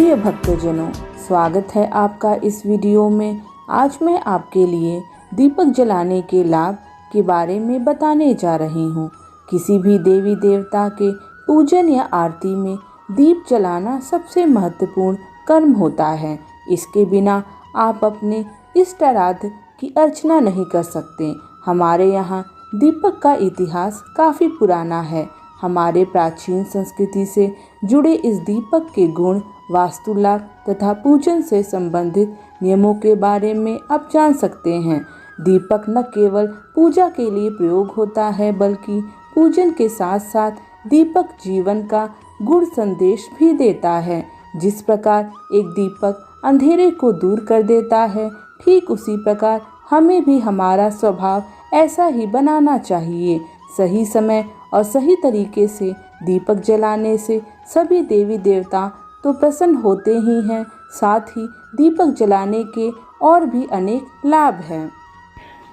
प्रिय भक्तजनों, स्वागत है आपका इस वीडियो में। आज मैं आपके लिए दीपक जलाने के लाभ के बारे में बताने जा रही हूँ। किसी भी देवी देवता के पूजन या आरती में दीप जलाना सबसे महत्वपूर्ण कर्म होता है। इसके बिना आप अपने इष्ट आराध्य की अर्चना नहीं कर सकते। हमारे यहाँ दीपक का इतिहास काफ़ी पुराना है। हमारे प्राचीन संस्कृति से जुड़े इस दीपक के गुण, वास्तुलाभ तथा पूजन से संबंधित नियमों के बारे में आप जान सकते हैं। दीपक न केवल पूजा के लिए प्रयोग होता है, बल्कि पूजन के साथ साथ दीपक जीवन का गुण संदेश भी देता है। जिस प्रकार एक दीपक अंधेरे को दूर कर देता है, ठीक उसी प्रकार हमें भी हमारा स्वभाव ऐसा ही बनाना चाहिए। सही समय और सही तरीके से दीपक जलाने से सभी देवी देवता तो प्रसन्न होते ही हैं, साथ ही दीपक जलाने के और भी अनेक लाभ हैं।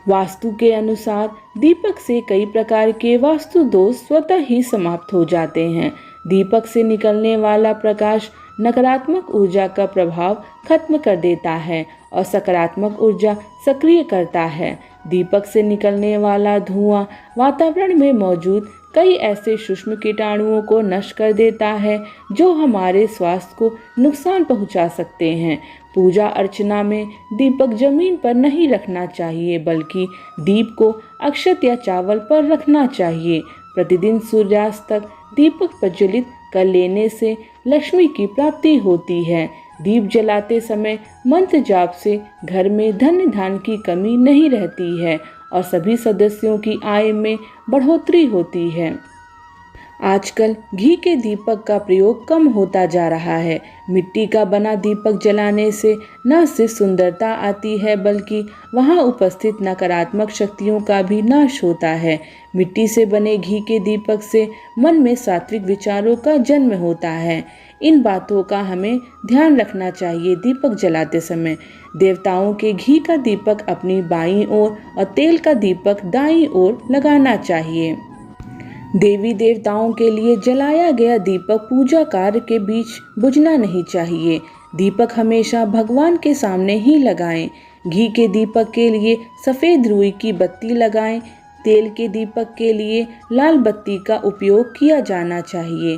वास्तु के अनुसार दीपक से कई प्रकार के वास्तु दोष स्वतः ही समाप्त हो जाते हैं। दीपक से निकलने वाला प्रकाश नकारात्मक ऊर्जा का प्रभाव खत्म कर देता है और सकारात्मक ऊर्जा सक्रिय करता है। दीपक से निकलने वाला धुआं वातावरण में मौजूद कई ऐसे सूक्ष्म कीटाणुओं को नष्ट कर देता है जो हमारे स्वास्थ्य को नुकसान पहुंचा सकते हैं। पूजा अर्चना में दीपक जमीन पर नहीं रखना चाहिए, बल्कि दीप को अक्षत या चावल पर रखना चाहिए। प्रतिदिन सूर्यास्त तक दीपक प्रज्वलित कर लेने से लक्ष्मी की प्राप्ति होती है। दीप जलाते समय मंत्र जाप से घर में धन धान्य की कमी नहीं रहती है और सभी सदस्यों की आय में बढ़ोतरी होती है। आजकल घी के दीपक का प्रयोग कम होता जा रहा है। मिट्टी का बना दीपक जलाने से न सिर्फ सुंदरता आती है, बल्कि वहां उपस्थित नकारात्मक शक्तियों का भी नाश होता है। मिट्टी से बने घी के दीपक से मन में सात्विक विचारों का जन्म होता है। इन बातों का हमें ध्यान रखना चाहिए। दीपक जलाते समय देवताओं के घी का दीपक अपनी बाईं ओर और तेल का दीपक दाईं ओर लगाना चाहिए। देवी देवताओं के लिए जलाया गया दीपक पूजा कार्य के बीच बुझना नहीं चाहिए। दीपक हमेशा भगवान के सामने ही लगाएं। घी के दीपक के लिए सफ़ेद रुई की बत्ती लगाएं। तेल के दीपक के लिए लाल बत्ती का उपयोग किया जाना चाहिए।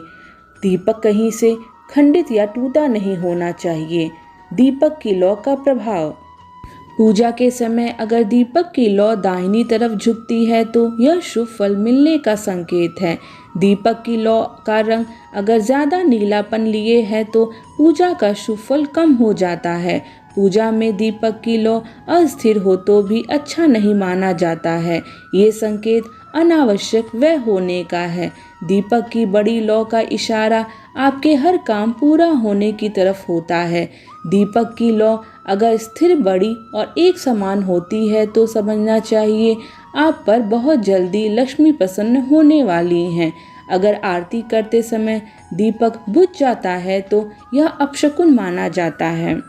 दीपक कहीं से खंडित या टूटा नहीं होना चाहिए। दीपक की लौ का प्रभाव। पूजा के समय अगर दीपक की लौ दाहिनी तरफ झुकती है तो यह शुभ फल मिलने का संकेत है। दीपक की लौ का रंग अगर ज़्यादा नीलापन लिए है तो पूजा का शुभ फल कम हो जाता है। पूजा में दीपक की लौ अस्थिर हो तो भी अच्छा नहीं माना जाता है। ये संकेत अनावश्यक व्यय होने का है। दीपक की बड़ी लौ का इशारा आपके हर काम पूरा होने की तरफ होता है। दीपक की लौ अगर स्थिर, बड़ी और एक समान होती है तो समझना चाहिए आप पर बहुत जल्दी लक्ष्मी प्रसन्न होने वाली हैं। अगर आरती करते समय दीपक बुझ जाता है तो यह अपशकुन माना जाता है।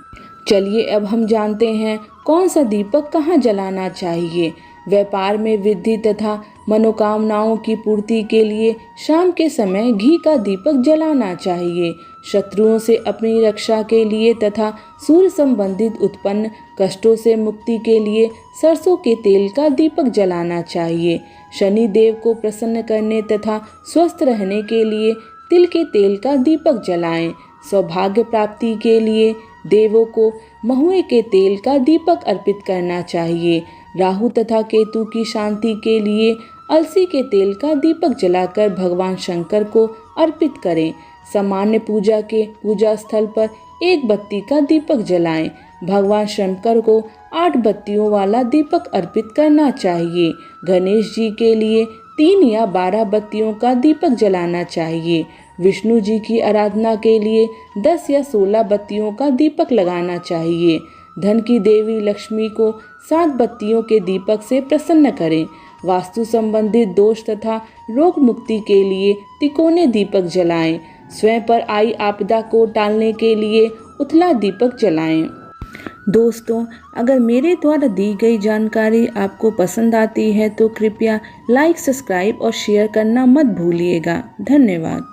चलिए अब हम जानते हैं कौन सा दीपक कहाँ जलाना चाहिए। व्यापार में वृद्धि तथा मनोकामनाओं की पूर्ति के लिए शाम के समय घी का दीपक जलाना चाहिए। शत्रुओं से अपनी रक्षा के लिए तथा सूर्य संबंधित उत्पन्न कष्टों से मुक्ति के लिए सरसों के तेल का दीपक जलाना चाहिए। शनि देव को प्रसन्न करने तथा स्वस्थ रहने के लिए तिल के तेल का दीपक जलाएं। सौभाग्य प्राप्ति के लिए देवों को महुए के तेल का दीपक अर्पित करना चाहिए। राहु तथा केतु की शांति के लिए अलसी के तेल का दीपक जलाकर भगवान शंकर को अर्पित करें। सामान्य पूजा के पूजा स्थल पर एक बत्ती का दीपक जलाएं। भगवान शंकर को 8 बत्तियों वाला दीपक अर्पित करना चाहिए। गणेश जी के लिए 3 या 12 बत्तियों का दीपक जलाना चाहिए। विष्णु जी की आराधना के लिए 10 या 16 बत्तियों का दीपक लगाना चाहिए। धन की देवी लक्ष्मी को 7 बत्तियों के दीपक से प्रसन्न करें। वास्तु संबंधित दोष तथा रोग मुक्ति के लिए तिकोने दीपक जलाएं। स्वयं पर आई आपदा को टालने के लिए उथला दीपक जलाएं। दोस्तों, अगर मेरे द्वारा दी गई जानकारी आपको पसंद आती है तो कृपया लाइक, सब्सक्राइब और शेयर करना मत भूलिएगा। धन्यवाद।